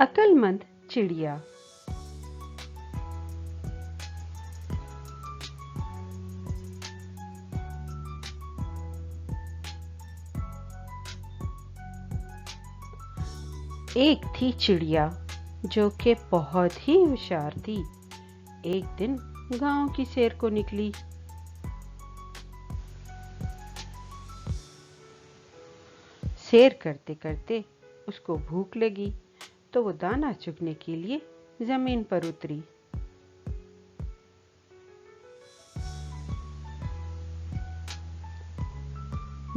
अक्लमंद चिड़िया। एक थी चिड़िया जो कि बहुत ही होशियार थी। एक दिन गांव की सैर को निकली। सैर करते करते उसको भूख लगी तो वो दाना चुगने के लिए जमीन पर उतरी।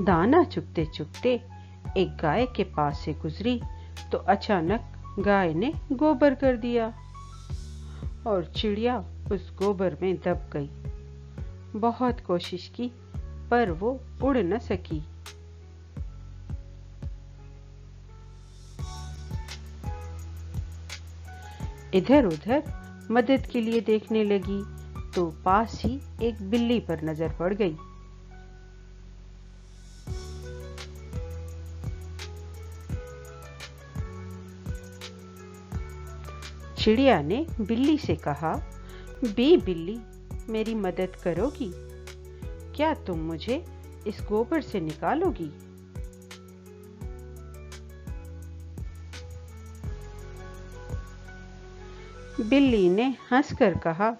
दाना चुगते चुगते एक गाय के पास से गुजरी तो अचानक गाय ने गोबर कर दिया और चिड़िया उस गोबर में दब गई। बहुत कोशिश की पर वो उड़ न सकी। इधर उधर मदद के लिए देखने लगी तो पास ही एक बिल्ली पर नजर पड़ गई। चिड़िया ने बिल्ली से कहा, बी बिल्ली, मेरी मदद करोगी? क्या तुम मुझे इस गोबर से निकालोगी? बिल्ली ने हंसकर कहा,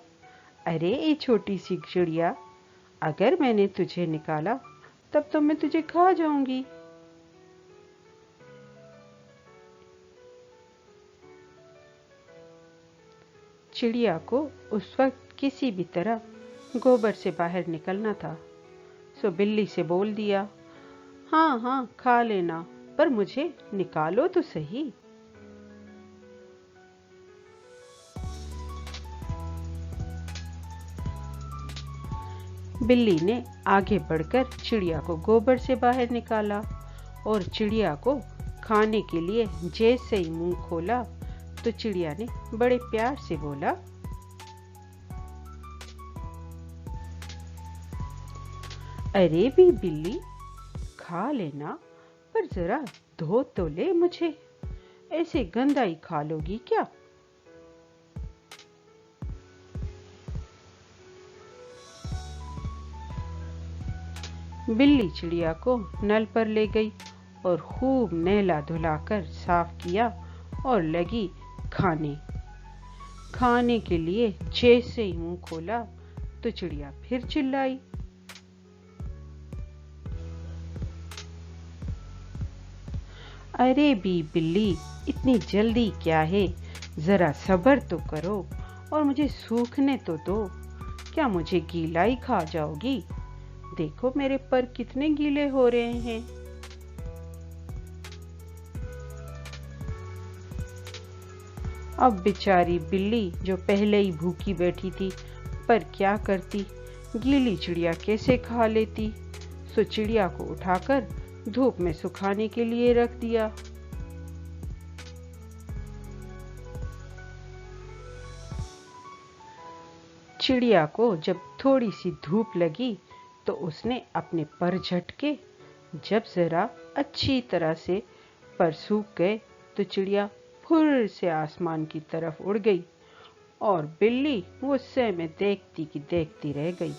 अरे ये छोटी सी चिड़िया, अगर मैंने तुझे निकाला तब तो मैं तुझे खा जाऊंगी। चिड़िया को उस वक्त किसी भी तरह गोबर से बाहर निकलना था, सो बिल्ली से बोल दिया, हाँ हाँ खा लेना, पर मुझे निकालो तो सही। बिल्ली ने आगे बढ़कर चिड़िया को गोबर से बाहर निकाला और चिड़िया को खाने के लिए जैसे ही मुंह खोला तो चिड़िया ने बड़े प्यार से बोला, अरे भी बिल्ली, खा लेना, पर जरा धो तो ले मुझे, ऐसे गंदा ही खा लोगी क्या? बिल्ली चिड़िया को नल पर ले गई और खूब नहला धुलाकर साफ किया और लगी खाने। खाने के लिए जैसे ही मुंह खोला तो चिड़िया फिर चिल्लाई, अरे भी बिल्ली, इतनी जल्दी क्या है, जरा सब्र तो करो और मुझे सूखने तो दो। क्या मुझे गीला ही खा जाओगी? देखो मेरे पर कितने गीले हो रहे हैं। अब बेचारी बिल्ली जो पहले ही भूखी बैठी थी, पर क्या करती, गीली चिड़िया कैसे खा लेती। सो चिड़िया को उठाकर धूप में सुखाने के लिए रख दिया। चिड़िया को जब थोड़ी सी धूप लगी तो उसने अपने पर झटके। जब जरा अच्छी तरह से पर सूख गए तो चिड़िया फुर से आसमान की तरफ उड़ गई और बिल्ली गुस्से में देखती की देखती रह गई।